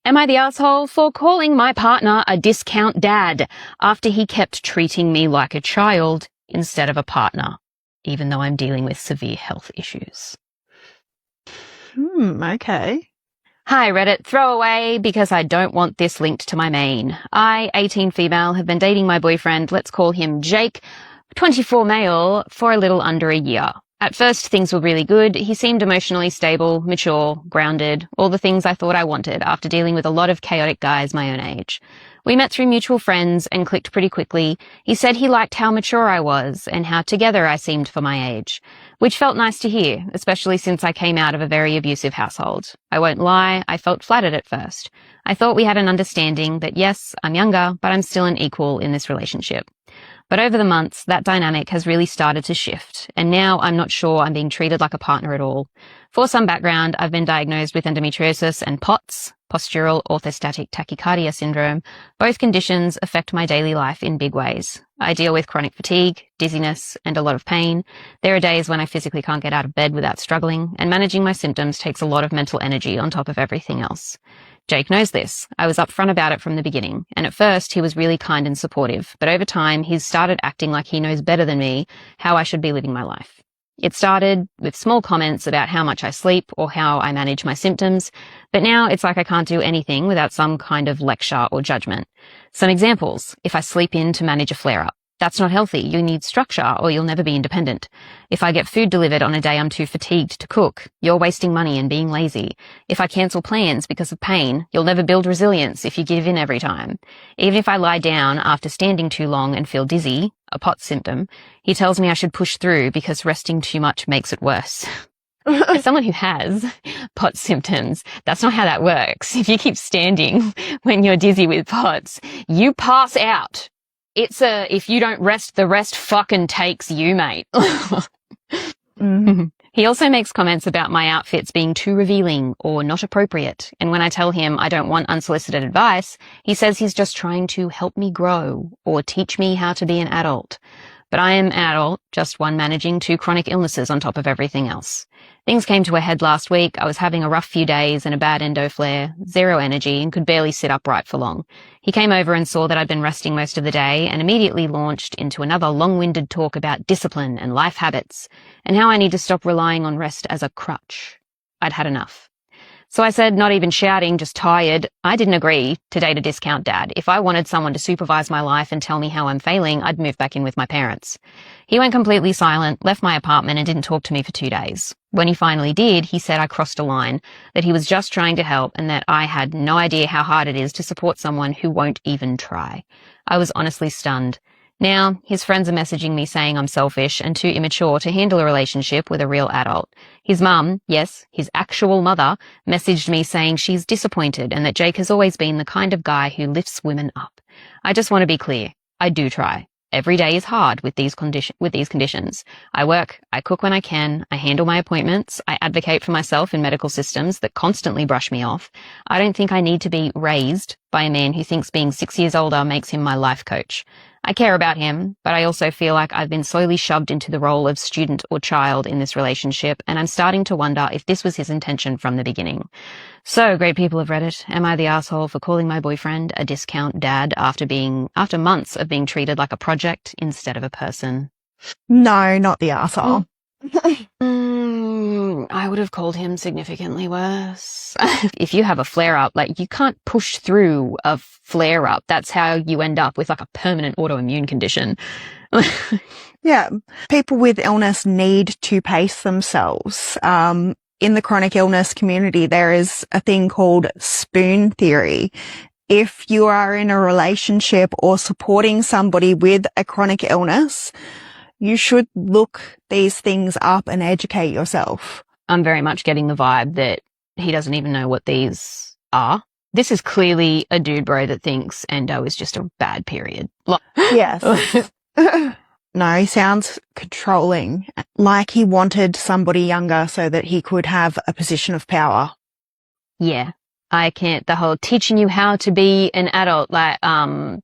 Am I the asshole for calling my partner a discount dad after he kept treating me like a child instead of a partner, even though I'm dealing with severe health issues? Okay. Hi, Reddit. Throwaway because I don't want this linked to my main. I, 18 female, have been dating my boyfriend, let's call him Jake, 24 male, for a little under a year. At first, things were really good. He seemed emotionally stable, mature, grounded, all the things I thought I wanted after dealing with a lot of chaotic guys my own age. We met through mutual friends and clicked pretty quickly. He said he liked how mature I was and how together I seemed for my age, which felt nice to hear, especially since I came out of a very abusive household. I won't lie, I felt flattered at first. I thought we had an understanding that yes, I'm younger, but I'm still an equal in this relationship. But over the months, that dynamic has really started to shift, and now I'm not sure I'm being treated like a partner at all. For some background, I've been diagnosed with endometriosis and POTS, postural orthostatic tachycardia syndrome. Both conditions affect my daily life in big ways. I deal with chronic fatigue, dizziness, and a lot of pain. There are days when I physically can't get out of bed without struggling, and managing my symptoms takes a lot of mental energy on top of everything else. Jake knows this. I was upfront about it from the beginning, and at first he was really kind and supportive, but over time he's started acting like he knows better than me how I should be living my life. It started with small comments about how much I sleep or how I manage my symptoms, but now it's like I can't do anything without some kind of lecture or judgment. Some examples: if I sleep in to manage a flare-up. That's not healthy. You need structure or you'll never be independent. If I get food delivered on a day I'm too fatigued to cook, you're wasting money and being lazy. If I cancel plans because of pain, you'll never build resilience if you give in every time. Even if I lie down after standing too long and feel dizzy, a POTS symptom, he tells me I should push through because resting too much makes it worse. As someone who has POTS symptoms, that's not how that works. If you keep standing when you're dizzy with POTS, you pass out. It's if you don't rest, the rest fucking takes you, mate. He also makes comments about my outfits being too revealing or not appropriate. And when I tell him I don't want unsolicited advice, he says he's just trying to help me grow or teach me how to be an adult. But I am an adult, just one managing 2 chronic illnesses on top of everything else. Things came to a head last week. I was having a rough few days and a bad endo flare, zero energy, and could barely sit upright for long. He came over and saw that I'd been resting most of the day and immediately launched into another long-winded talk about discipline and life habits and how I need to stop relying on rest as a crutch. I'd had enough. So I said, not even shouting, just tired, I didn't agree to date a discount dad. If I wanted someone to supervise my life and tell me how I'm failing, I'd move back in with my parents. He went completely silent, left my apartment and didn't talk to me for 2 days. When he finally did, he said I crossed a line, that he was just trying to help and that I had no idea how hard it is to support someone who won't even try. I was honestly stunned. Now, his friends are messaging me saying I'm selfish and too immature to handle a relationship with a real adult. His mum, yes, his actual mother, messaged me saying she's disappointed and that Jake has always been the kind of guy who lifts women up. I just want to be clear. I do try. Every day is hard with these conditions. I work, I cook when I can, I handle my appointments, I advocate for myself in medical systems that constantly brush me off. I don't think I need to be raised by a man who thinks being 6 years older makes him my life coach. I care about him, but I also feel like I've been slowly shoved into the role of student or child in this relationship, and I'm starting to wonder if this was his intention from the beginning. So, great people of Reddit, am I the asshole for calling my boyfriend a discount dad after months of being treated like a project instead of a person? No, not the asshole. I would have called him significantly worse. If you have a flare-up, like, you can't push through a flare-up. That's how you end up with like a permanent autoimmune condition. Yeah. People with illness need to pace themselves. In the chronic illness community, there is a thing called spoon theory. If you are in a relationship or supporting somebody with a chronic illness, you should look these things up and educate yourself. I'm very much getting the vibe that he doesn't even know what these are. This is clearly a dude bro that thinks endo is just a bad period. Yes. No, he sounds controlling, like he wanted somebody younger so that he could have a position of power. Yeah. I can't, the whole teaching you how to be an adult, like,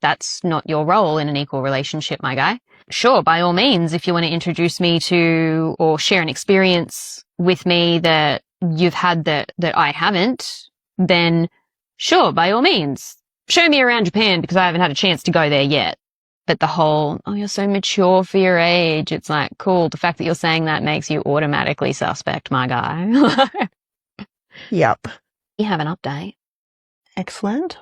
that's not your role in an equal relationship, my guy. Sure, by all means, if you want to introduce me to or share an experience with me that you've had that I haven't, then sure, by all means, show me around Japan because I haven't had a chance to go there yet. But the whole, oh, you're so mature for your age. It's like, cool. The fact that you're saying that makes you automatically suspect, my guy. Yep. You have an update. Excellent.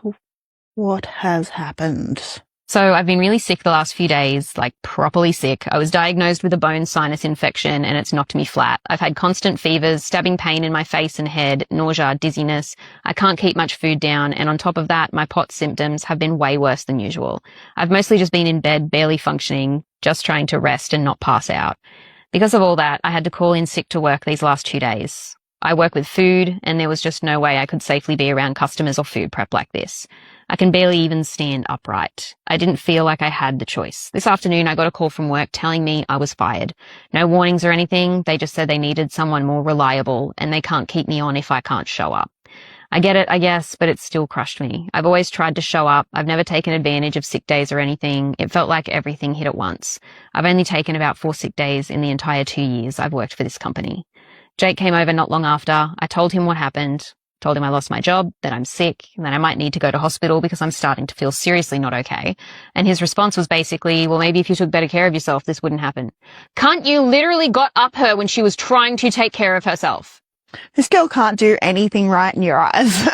What has happened? So I've been really sick the last few days, like properly sick. I was diagnosed with a bone sinus infection and it's knocked me flat. I've had constant fevers, stabbing pain in my face and head, nausea, dizziness. I can't keep much food down. And on top of that, my POTS symptoms have been way worse than usual. I've mostly just been in bed, barely functioning, just trying to rest and not pass out. Because of all that, I had to call in sick to work these last 2 days. I work with food and there was just no way I could safely be around customers or food prep like this. I can barely even stand upright. I didn't feel like I had the choice. This afternoon, I got a call from work telling me I was fired. No warnings or anything. They just said they needed someone more reliable and they can't keep me on if I can't show up. I get it, I guess, but it still crushed me. I've always tried to show up. I've never taken advantage of sick days or anything. It felt like everything hit at once. I've only taken about 4 sick days in the entire 2 years I've worked for this company. Jake came over not long after. I told him what happened. Told him I lost my job, that I'm sick, and that I might need to go to hospital because I'm starting to feel seriously not okay. And his response was basically, well, maybe if you took better care of yourself, this wouldn't happen. Cunt, you literally got up her when she was trying to take care of herself. This girl can't do anything right in your eyes.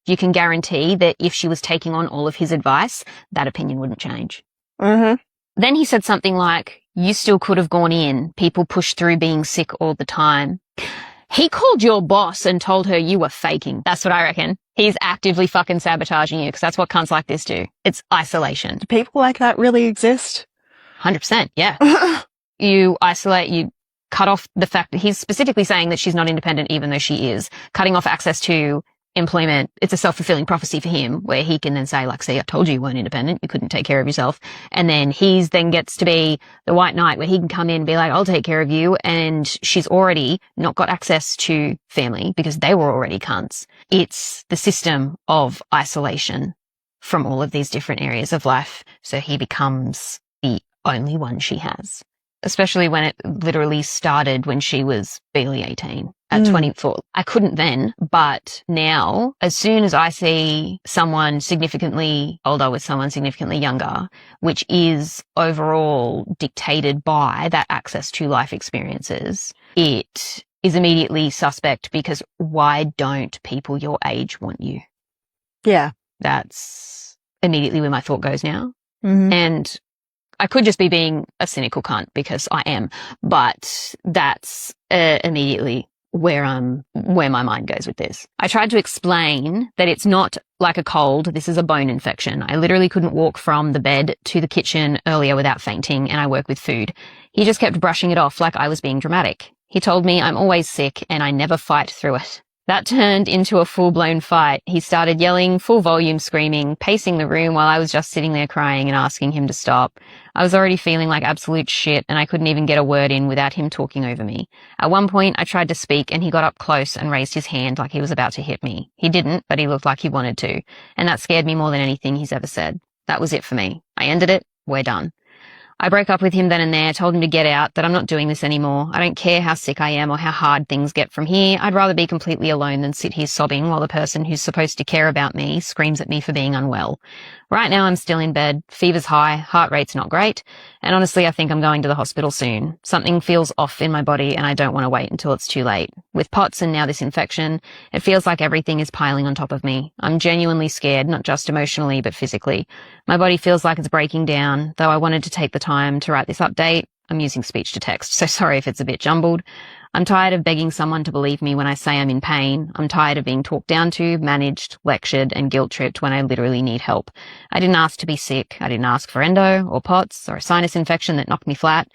You can guarantee that if she was taking on all of his advice, that opinion wouldn't change. Mm-hmm. Then he said something like, you still could have gone in. People push through being sick all the time. He called your boss and told her you were faking. That's what I reckon. He's actively fucking sabotaging you because that's what cunts like this do. It's isolation. Do people like that really exist? 100%, yeah. You isolate, you cut off the fact that he's specifically saying that she's not independent even though she is. Cutting off access to employment, it's a self-fulfilling prophecy for him where he can then say, like, see, I told you weren't independent, you couldn't take care of yourself. And then he's then gets to be the white knight where he can come in and be like, I'll take care of you. And she's already not got access to family because they were already cunts. It's the system of isolation from all of these different areas of life. So he becomes the only one she has, especially when it literally started when she was barely 18. At 24. I couldn't then, but now, as soon as I see someone significantly older with someone significantly younger, which is overall dictated by that access to life experiences, it is immediately suspect because why don't people your age want you? Yeah. That's immediately where my thought goes now. Mm-hmm. And I could just be being a cynical cunt because I am, but that's immediately where my mind goes with this. I tried to explain that it's not like a cold. This is a bone infection. I literally couldn't walk from the bed to the kitchen earlier without fainting, and I work with food. He just kept brushing it off like I was being dramatic. He told me I'm always sick and I never fight through it. That turned into a full-blown fight. He started yelling, full volume screaming, pacing the room while I was just sitting there crying and asking him to stop. I was already feeling like absolute shit and I couldn't even get a word in without him talking over me. At one point, I tried to speak and he got up close and raised his hand like he was about to hit me. He didn't, but he looked like he wanted to. And that scared me more than anything he's ever said. That was it for me. I ended it. We're done. I broke up with him then and there, told him to get out, that I'm not doing this anymore. I don't care how sick I am or how hard things get from here. I'd rather be completely alone than sit here sobbing while the person who's supposed to care about me screams at me for being unwell. Right now I'm still in bed, fever's high, heart rate's not great, and honestly I think I'm going to the hospital soon. Something feels off in my body and I don't want to wait until it's too late. With POTS and now this infection, it feels like everything is piling on top of me. I'm genuinely scared, not just emotionally but physically. My body feels like it's breaking down, though I wanted to take the time to write this update. I'm using speech to text, so sorry if it's a bit jumbled. I'm tired of begging someone to believe me when I say I'm in pain. I'm tired of being talked down to, managed, lectured, and guilt-tripped when I literally need help. I didn't ask to be sick. I didn't ask for endo or POTS or a sinus infection that knocked me flat.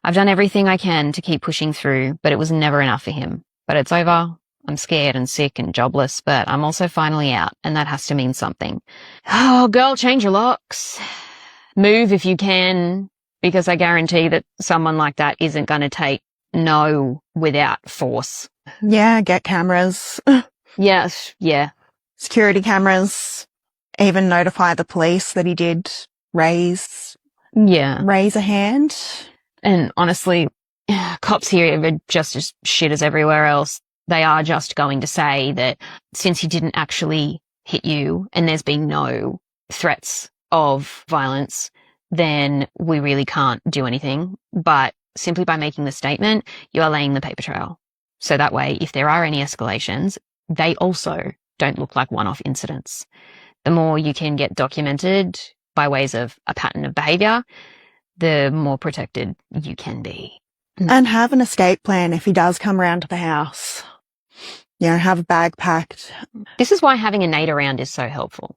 I've done everything I can to keep pushing through, but it was never enough for him. But it's over. I'm scared and sick and jobless, but I'm also finally out, and that has to mean something. Oh, girl, change your locks. Move if you can, because I guarantee that someone like that isn't going to take no without force. Yeah, get cameras. Yes, yeah. Security cameras. Even notify the police that he did raise a hand. And honestly, cops here are just as shit as everywhere else. They are just going to say that since he didn't actually hit you and there's been no threats of violence, then we really can't do anything. But simply by making the statement, you are laying the paper trail. So that way, if there are any escalations, they also don't look like one-off incidents. The more you can get documented by ways of a pattern of behavior, the more protected you can be. And have an escape plan if he does come around to the house. You know, have a bag packed. This is why having a Nate around is so helpful.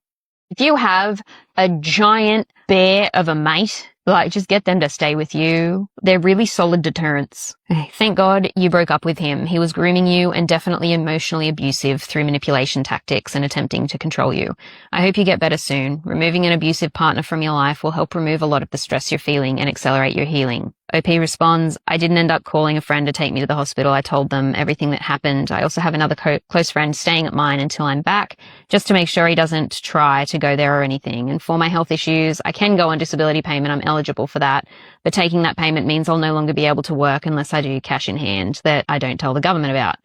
If you have a giant bear of a mate, like, just get them to stay with you. They're really solid deterrents. Thank God you broke up with him. He was grooming you and definitely emotionally abusive through manipulation tactics and attempting to control you. I hope you get better soon. Removing an abusive partner from your life will help remove a lot of the stress you're feeling and accelerate your healing. OP responds, I didn't end up calling a friend to take me to the hospital. I told them everything that happened. I also have another close friend staying at mine until I'm back, just to make sure he doesn't try to go there or anything. And for my health issues, I can go on disability payment. I'm eligible for that. But taking that payment means I'll no longer be able to work unless I do cash in hand that I don't tell the government about.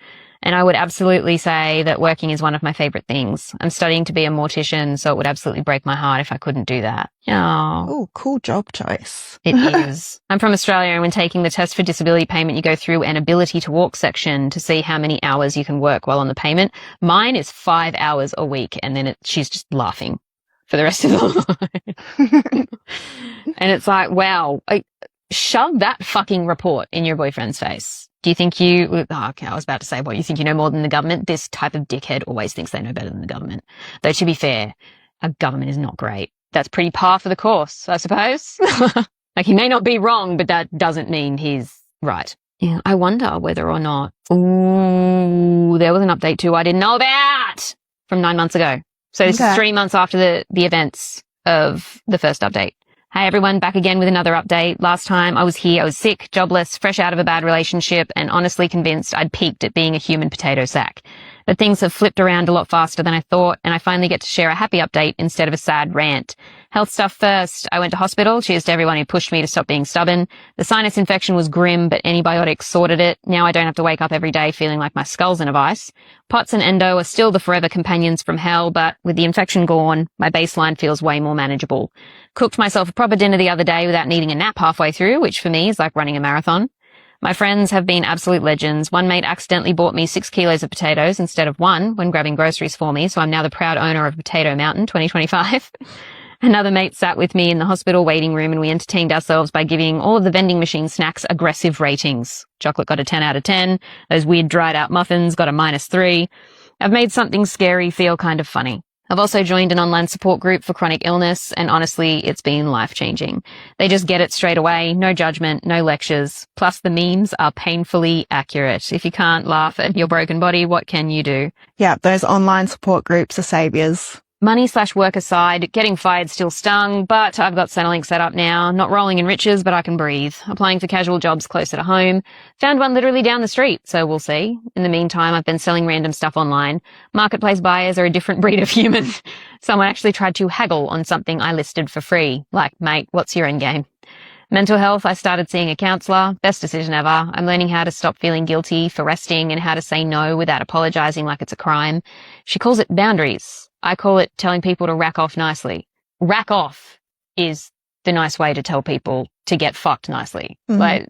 And I would absolutely say that working is one of my favorite things. I'm studying to be a mortician, so it would absolutely break my heart if I couldn't do that. Oh, cool job choice. It is. I'm from Australia, and when taking the test for disability payment, you go through an ability to walk section to see how many hours you can work while on the payment. Mine is 5 hours a week, and then she's just laughing for the rest of the life. And it's like, wow, shove that fucking report in your boyfriend's face. Do you think okay, I was about to say, you think you know more than the government? This type of dickhead always thinks they know better than the government. Though, to be fair, a government is not great. That's pretty par for the course, I suppose. Like, he may not be wrong, but that doesn't mean he's right. Yeah, I wonder whether or not, there was an update too I didn't know about from 9 months ago. So this is 3 months after the events of the first update. Hey everyone, back again with another update. Last time I was here, I was sick, jobless, fresh out of a bad relationship, and honestly convinced I'd peaked at being a human potato sack. But things have flipped around a lot faster than I thought, and I finally get to share a happy update instead of a sad rant. Health stuff first. I went to hospital. Cheers to everyone who pushed me to stop being stubborn. The sinus infection was grim, but antibiotics sorted it. Now I don't have to wake up every day feeling like my skull's in a vice. POTS and endo are still the forever companions from hell, but with the infection gone, my baseline feels way more manageable. Cooked myself a proper dinner the other day without needing a nap halfway through, which for me is like running a marathon. My friends have been absolute legends. One mate accidentally bought me 6 kilos of potatoes instead of 1 when grabbing groceries for me, so I'm now the proud owner of Potato Mountain 2025. Another mate sat with me in the hospital waiting room, and we entertained ourselves by giving all of the vending machine snacks aggressive ratings. Chocolate got a 10 out of 10. Those weird dried out muffins got a -3. I've made something scary feel kind of funny. I've also joined an online support group for chronic illness, and honestly, it's been life-changing. They just get it straight away, no judgment, no lectures. Plus, the memes are painfully accurate. If you can't laugh at your broken body, what can you do? Yeah, those online support groups are saviors. Money/work aside, getting fired still stung, but I've got Centrelink set up now. Not rolling in riches, but I can breathe. Applying for casual jobs closer to home. Found one literally down the street, so we'll see. In the meantime, I've been selling random stuff online. Marketplace buyers are a different breed of human. Someone actually tried to haggle on something I listed for free. Like, mate, what's your end game? Mental health, I started seeing a counsellor. Best decision ever. I'm learning how to stop feeling guilty for resting and how to say no without apologising like it's a crime. She calls it boundaries. I call it telling people to rack off nicely. Rack off is the nice way to tell people to get fucked nicely. Mm-hmm. Like,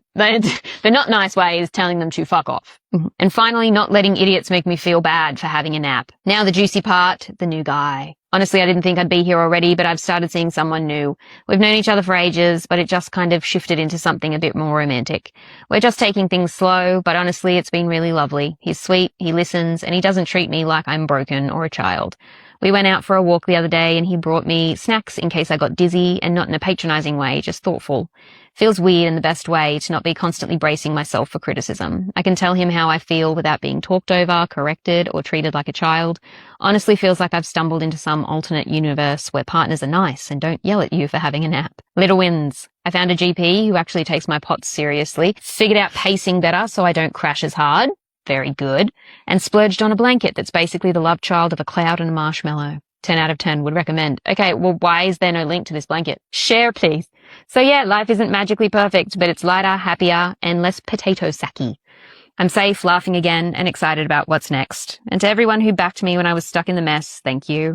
the not nice way is telling them to fuck off. Mm-hmm. And finally, not letting idiots make me feel bad for having a nap. Now the juicy part, the new guy. Honestly, I didn't think I'd be here already, but I've started seeing someone new. We've known each other for ages, but it just kind of shifted into something a bit more romantic. We're just taking things slow, but honestly, it's been really lovely. He's sweet, he listens, and he doesn't treat me like I'm broken or a child. We went out for a walk the other day and he brought me snacks in case I got dizzy, and not in a patronizing way, just thoughtful. Feels weird in the best way to not be constantly bracing myself for criticism. I can tell him how I feel without being talked over, corrected, or treated like a child. Honestly feels like I've stumbled into some alternate universe where partners are nice and don't yell at you for having a nap. Little wins. I found a GP who actually takes my POTS seriously, figured out pacing better so I don't crash as hard. Very good. And splurged on a blanket that's basically the love child of a cloud and a marshmallow. 10 out of 10 would recommend. Okay, well, why is there no link to this blanket? Share, please. So yeah, life isn't magically perfect, but it's lighter, happier, and less potato sacky. I'm safe, laughing again, and excited about what's next. And to everyone who backed me when I was stuck in the mess, thank you.